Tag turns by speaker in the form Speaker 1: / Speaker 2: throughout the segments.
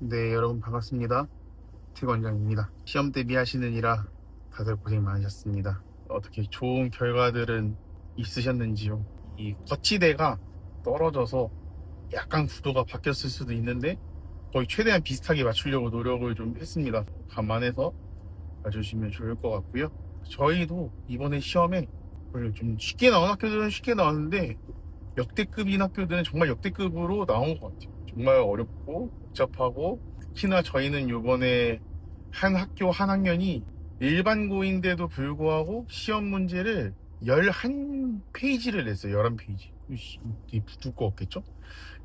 Speaker 1: 네, 여러분 반갑습니다. 최원장입니다. 시험 대비하시느니라 다들 고생 많으셨습니다. 어떻게 좋은 결과들은 있으셨는지요? 이 거치대가 떨어져서 약간 구도가 바뀌었을 수도 있는데 거의 최대한 비슷하게 맞추려고 노력을 좀 했습니다. 감안해서 봐주시면 좋을 것 같고요. 저희도 이번에 시험에 좀 쉽게 나온 학교들은 쉽게 나왔는데 역대급인 학교들은 정말 역대급으로 나온 것 같아요. 정말 어렵고 복잡하고, 특히나 저희는 요번에 한 학교 한 학년이 일반고인데도 불구하고 시험 문제를 11페이지를 냈어요. 11페이지. 되게 두꺼웠겠죠?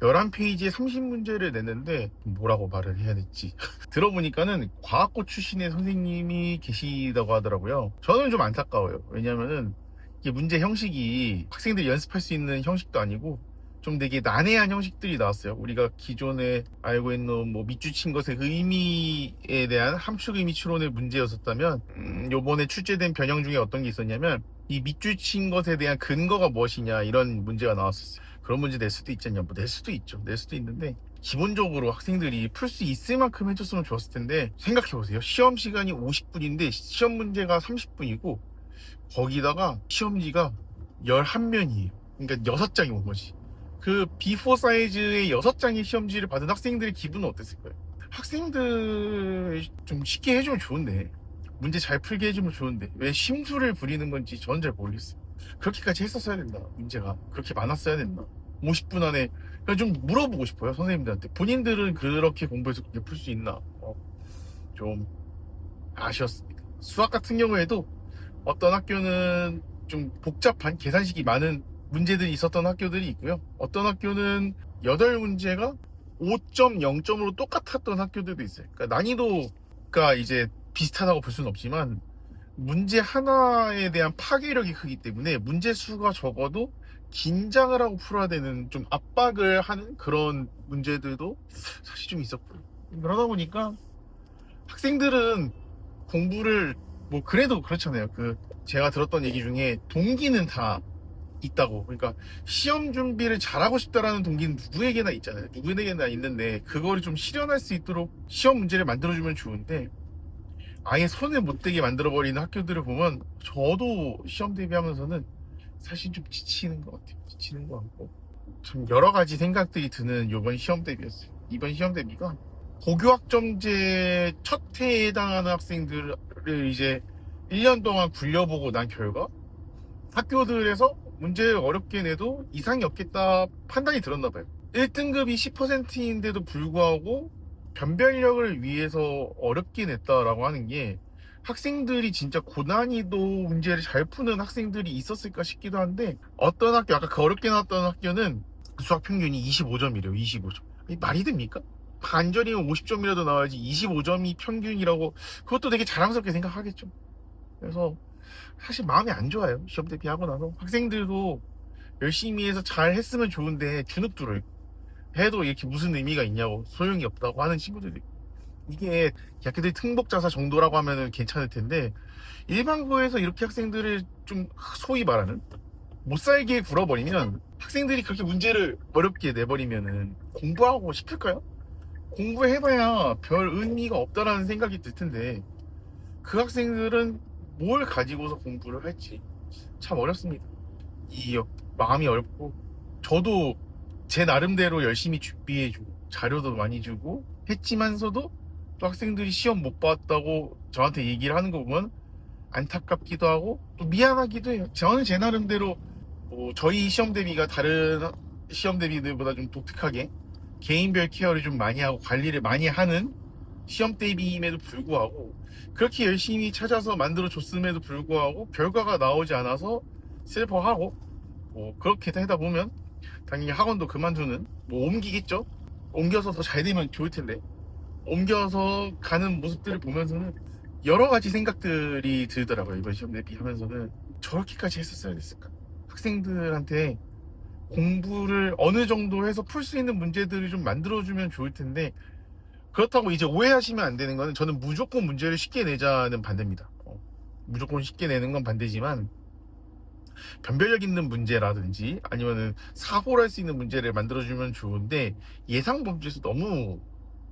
Speaker 1: 11페이지에 30문제를 냈는데 뭐라고 말을 해야 될지 들어보니까는 과학고 출신의 선생님이 계시다고 하더라고요. 저는 좀 안타까워요. 왜냐면은 이게 문제 형식이 학생들이 연습할 수 있는 형식도 아니고 좀 되게 난해한 형식들이 나왔어요. 우리가 기존에 알고 있는 뭐 밑줄 친 것의 의미에 대한 함축 의미 추론의 문제였었다면, 요번에 출제된 변형 중에 어떤 게 있었냐면 이 밑줄 친 것에 대한 근거가 무엇이냐, 이런 문제가 나왔었어요. 그런 문제 낼 수도 있잖냐, 뭐 낼 수도 있죠. 낼 수도 있는데 기본적으로 학생들이 풀 수 있을 만큼 해줬으면 좋았을 텐데, 생각해보세요. 시험 시간이 50분인데 시험 문제가 30분이고 거기다가 시험지가 11면이에요. 그러니까 6장이 온 거지. 그 B4 사이즈의 6장의 시험지를 받은 학생들의 기분은 어땠을 거예요? 학생들 좀 쉽게 해주면 좋은데, 문제 잘 풀게 해주면 좋은데 왜 심술을 부리는 건지 저는 잘 모르겠어요. 그렇게까지 했었어야 된다. 문제가 그렇게 많았어야 됐나? 50분 안에. 그냥 좀 물어보고 싶어요, 선생님들한테. 본인들은 그렇게 공부해서 그렇게 풀 수 있나? 좀 아쉬웠습니다. 수학 같은 경우에도 어떤 학교는 좀 복잡한 계산식이 많은 문제들이 있었던 학교들이 있고요. 어떤 학교는 8문제가 5.0점으로 똑같았던 학교들도 있어요. 그러니까 난이도가 이제 비슷하다고 볼 수는 없지만 문제 하나에 대한 파괴력이 크기 때문에 문제 수가 적어도 긴장을 하고 풀어야 되는, 좀 압박을 하는 그런 문제들도 사실 좀 있었고요. 그러다 보니까 학생들은 공부를, 뭐 그래도 그렇잖아요. 제가 들었던 얘기 중에 동기는 다 있다고. 그러니까 시험 준비를 잘하고 싶다라는 동기는 누구에게나 있잖아요. 누구에게나 있는데 그거를 좀 실현할 수 있도록 시험 문제를 만들어주면 좋은데, 아예 손을 못 대게 만들어버리는 학교들을 보면 저도 시험 대비하면서는 사실 좀 지치는 것 같아요. 지치는 것 같고 참 여러 가지 생각들이 드는 이번 시험 대비였어요. 이번 시험 대비가 고교학점제 첫 해에 해당하는 학생들을 이제 1년 동안 굴려보고 난 결과 학교들에서 문제를 어렵게 내도 이상이 없겠다 판단이 들었나 봐요. 1등급이 10%인데도 불구하고 변별력을 위해서 어렵게 냈다라고 하는 게, 학생들이 진짜 고난이도 문제를 잘 푸는 학생들이 있었을까 싶기도 한데, 어떤 학교, 아까 그 어렵게 나왔던 학교는 수학 평균이 25점이래요. 25점. 말이 됩니까? 반절이면 50점이라도 나와야지 25점이 평균이라고. 그것도 되게 자랑스럽게 생각하겠죠. 그래서 사실 마음이 안 좋아요. 시험 대비하고 나서 학생들도 열심히 해서 잘 했으면 좋은데 주눅들어요. 해도 이렇게 무슨 의미가 있냐고, 소용이 없다고 하는 친구들이. 이게 학교들이 특목자사 정도라고 하면은 괜찮을 텐데, 일반고에서 이렇게 학생들을 좀 소위 말하는 못 살게 굴어버리면, 학생들이 그렇게 문제를 어렵게 내버리면은 공부하고 싶을까요? 공부해봐야 별 의미가 없다라는 생각이 들 텐데, 그 학생들은 뭘 가지고서 공부를 할지 참 어렵습니다. 이 마음이 어렵고, 저도 제 나름대로 열심히 준비해주고 자료도 많이 주고 했지만서도 또 학생들이 시험 못 봤다고 저한테 얘기를 하는 거 보면 안타깝기도 하고 또 미안하기도 해요. 저는 제 나름대로 뭐 저희 시험 대비가 다른 시험 대비들보다 좀 독특하게 개인별 케어를 좀 많이 하고 관리를 많이 하는 시험 대비임에도 불구하고, 그렇게 열심히 찾아서 만들어 줬음에도 불구하고 결과가 나오지 않아서 슬퍼하고, 뭐 그렇게 하다 보면 당연히 학원도 그만두는, 뭐 옮기겠죠. 옮겨서 더 잘 되면 좋을 텐데, 옮겨서 가는 모습들을 보면서는 여러 가지 생각들이 들더라고요. 이번 시험 대비하면서는 저렇게까지 했었어야 됐을까? 학생들한테 공부를 어느 정도 해서 풀 수 있는 문제들을 좀 만들어주면 좋을 텐데, 그렇다고 이제 오해하시면 안 되는 거는, 저는 무조건 문제를 쉽게 내자는 반대입니다. 무조건 쉽게 내는 건 반대지만 변별력 있는 문제라든지 아니면은 사고를 할 수 있는 문제를 만들어주면 좋은데, 예상 범주에서 너무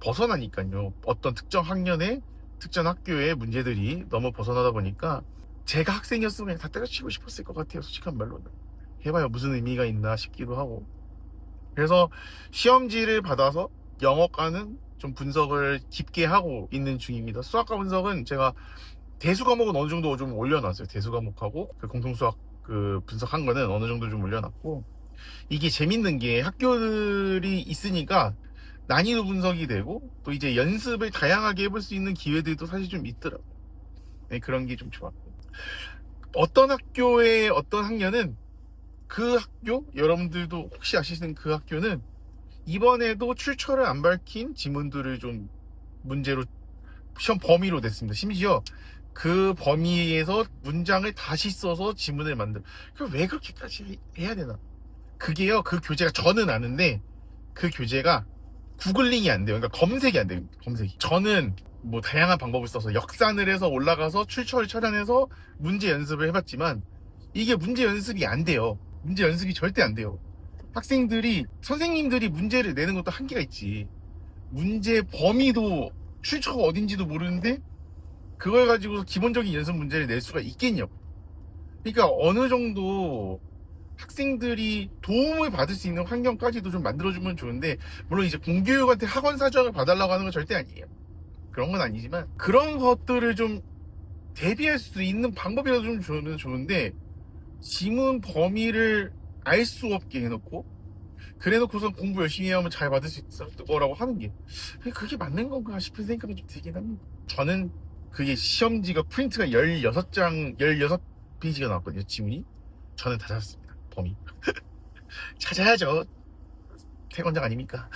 Speaker 1: 벗어나니까요. 어떤 특정 학년의 특정 학교의 문제들이 너무 벗어나다 보니까 제가 학생이었으면 그냥 다 때려치고 싶었을 것 같아요. 솔직한 말로는. 해봐야 무슨 의미가 있나 싶기도 하고. 그래서 시험지를 받아서 영어과는 좀 분석을 깊게 하고 있는 중입니다. 수학과 분석은 제가 대수 과목은 어느 정도 좀 올려놨어요. 대수 과목하고 그 공통수학 그 분석한 거는 어느 정도 좀 올려놨고, 이게 재밌는 게 학교들이 있으니까 난이도 분석이 되고 또 이제 연습을 다양하게 해볼 수 있는 기회들도 사실 좀 있더라고요. 네, 그런 게 좀 좋았고, 어떤 학교의 어떤 학년은 그 학교, 여러분들도 혹시 아시는 그 학교는 이번에도 출처를 안 밝힌 지문들을 좀 문제로 시험 범위로 냈습니다. 심지어 그 범위에서 문장을 다시 써서 지문을 만들. 왜 그렇게까지 해야 되나? 그게요, 그 교재가 저는 아는데 그 교재가 구글링이 안 돼요. 그러니까 검색이 안 돼요. 검색이. 저는 뭐 다양한 방법을 써서 역산을 해서 올라가서 출처를 찾아내서 문제 연습을 해봤지만 이게 문제 연습이 안 돼요. 문제 연습이 절대 안 돼요. 학생들이, 선생님들이 문제를 내는 것도 한계가 있지. 문제 범위도 출처가 어딘지도 모르는데 그걸 가지고 기본적인 연습 문제를 낼 수가 있겠냐고. 그러니까 어느 정도 학생들이 도움을 받을 수 있는 환경까지도 좀 만들어주면 좋은데, 물론 이제 공교육한테 학원 사정을 봐달라고 하는 건 절대 아니에요. 그런 건 아니지만 그런 것들을 좀 대비할 수 있는 방법이라도 좀 주면 좋은데, 지문 범위를 알 수 없게 해놓고 그래놓고선 공부 열심히 하면 잘 받을 수 있을 거라고 하는 게 그게 맞는 건가 싶은 생각이 좀 들긴 합니다. 저는 그게 시험지가 프린트가 16장 16페이지가 나왔거든요. 지문이. 저는 다 찾았습니다. 범위. 찾아야죠. 태권장 아닙니까?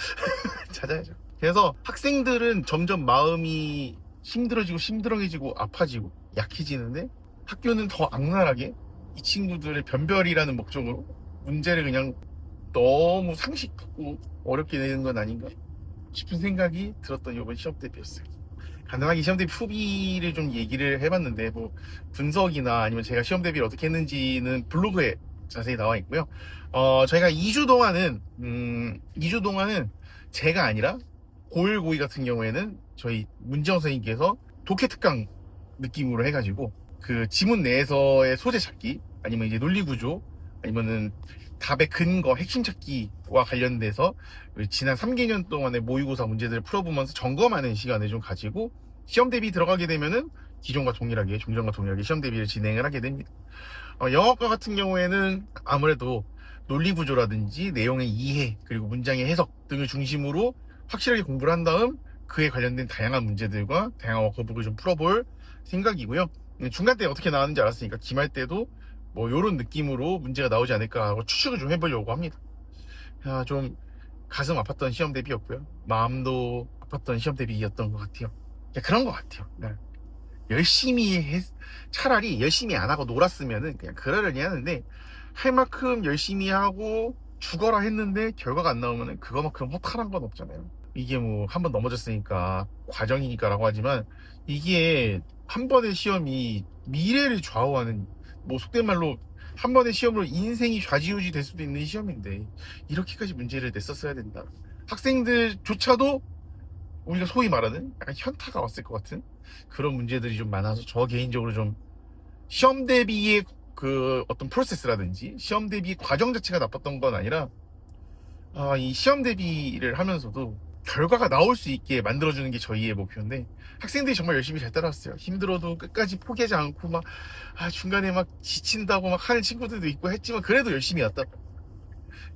Speaker 1: 찾아야죠. 그래서 학생들은 점점 마음이 힘들어지고 아파지고 약해지는데, 학교는 더 악랄하게 이 친구들의 변별이라는 목적으로 문제를 그냥 너무 상식받고 어렵게 내는 건 아닌가 싶은 생각이 들었던 이번 시험 대비였어요. 간단하게 시험 대비 후기를 좀 얘기를 해봤는데, 뭐 분석이나 아니면 제가 시험 대비를 어떻게 했는지는 블로그에 자세히 나와 있고요. 저희가 2주 동안은 제가 아니라 고1 고2 같은 경우에는 저희 문지영 선생님께서 독해 특강 느낌으로 해가지고 그 지문 내에서의 소재 찾기, 아니면 이제 논리 구조, 아니면은 답의 근거, 핵심 찾기와 관련돼서 지난 3개년 동안의 모의고사 문제들을 풀어보면서 점검하는 시간을 좀 가지고 시험 대비 들어가게 되면은 기존과 동일하게, 종전과 동일하게 시험 대비를 진행을 하게 됩니다. 영어과 같은 경우에는 아무래도 논리 구조라든지 내용의 이해, 그리고 문장의 해석 등을 중심으로 확실하게 공부를 한 다음 그에 관련된 다양한 문제들과 다양한 워크북을 좀 풀어볼 생각이고요. 중간 때 어떻게 나왔는지 알았으니까 기말 때도 뭐 요런 느낌으로 문제가 나오지 않을까 하고 추측을 좀 해보려고 합니다. 좀 가슴 아팠던 시험 대비였고요. 마음도 아팠던 시험 대비였던 것 같아요. 그런 것 같아요. 차라리 열심히 안 하고 놀았으면은 그냥 그러려니 하는데, 할 만큼 열심히 하고 죽어라 했는데 결과가 안 나오면은 그거만큼 허탈한 건 없잖아요. 이게 뭐 한 번 넘어졌으니까 과정이니까 라고 하지만, 이게 한 번의 시험이 미래를 좌우하는, 뭐 속된 말로 한 번의 시험으로 인생이 좌지우지 될 수도 있는 시험인데 이렇게까지 문제를 냈었어야 된다. 학생들조차도 우리가 소위 말하는 약간 현타가 왔을 것 같은 그런 문제들이 좀 많아서, 저 개인적으로 좀 시험 대비의 그 어떤 프로세스라든지 시험 대비 과정 자체가 나빴던 건 아니라, 이 시험 대비를 하면서도 결과가 나올 수 있게 만들어주는 게 저희의 목표인데, 학생들이 정말 열심히 잘 따라왔어요. 힘들어도 끝까지 포기하지 않고 막 중간에 막 지친다고 막 하는 친구들도 있고 했지만 그래도 열심히 왔다.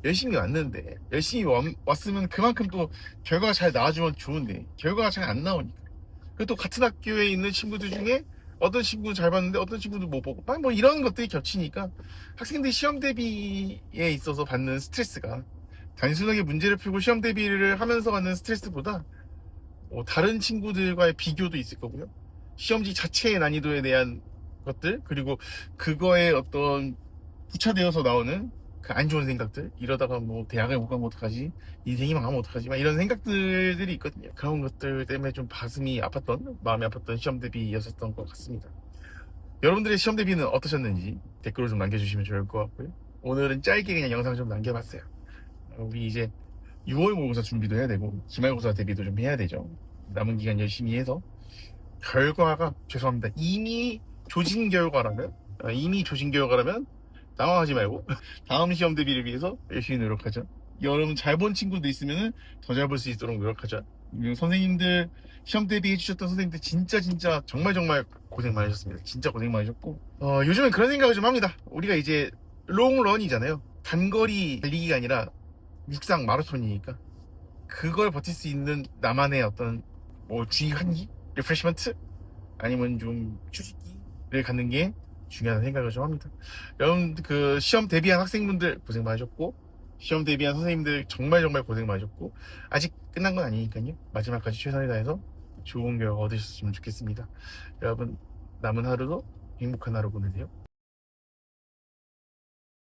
Speaker 1: 열심히 왔는데, 열심히 왔으면 그만큼 또 결과가 잘 나와주면 좋은데 결과가 잘 안 나오니까, 그리고 또 같은 학교에 있는 친구들 중에 어떤 친구는 잘 봤는데 어떤 친구는 못 보고 뭐 이런 것들이 겹치니까 학생들이 시험 대비에 있어서 받는 스트레스가 단순하게 문제를 풀고 시험 대비를 하면서 받는 스트레스보다 다른 친구들과의 비교도 있을 거고요. 시험지 자체의 난이도에 대한 것들, 그리고 그거에 어떤 부차되어서 나오는 그 안 좋은 생각들, 이러다가 뭐 대학을 못 가면 어떡하지, 인생이 망하면 어떡하지, 막 이런 생각들이 있거든요. 그런 것들 때문에 좀 가슴이 아팠던, 마음이 아팠던 시험 대비였었던 것 같습니다. 여러분들의 시험 대비는 어떠셨는지 댓글로 좀 남겨주시면 좋을 것 같고요. 오늘은 짧게 그냥 영상 좀 남겨봤어요. 우리 이제 6월 모의고사 준비도 해야 되고 기말고사 대비도 좀 해야 되죠. 남은 기간 열심히 해서 결과가 죄송합니다. 이미 조진 결과라면 당황하지 말고 다음 시험 대비를 위해서 열심히 노력하자. 여러분 잘 본 친구도 있으면 더 잘 볼 수 있도록 노력하자. 그리고 선생님들 시험 대비해 주셨던 선생님들 진짜 정말 고생 많으셨습니다. 진짜 고생 많으셨고 요즘엔 그런 생각을 좀 합니다. 우리가 이제 롱런이잖아요. 단거리 달리기가 아니라 육상 마라톤이니까 그걸 버틸 수 있는 나만의 어떤 뭐 주의 환기, 리프레시먼트 아니면 좀 휴식기를 갖는 게 중요하다는 생각을 좀 합니다. 여러분 그 시험 대비한 학생분들 고생 많으셨고 시험 대비한 선생님들 정말 고생 많으셨고 아직 끝난 건 아니니까요. 마지막까지 최선을 다해서 좋은 결과 얻으셨으면 좋겠습니다. 여러분 남은 하루도 행복한 하루 보내세요.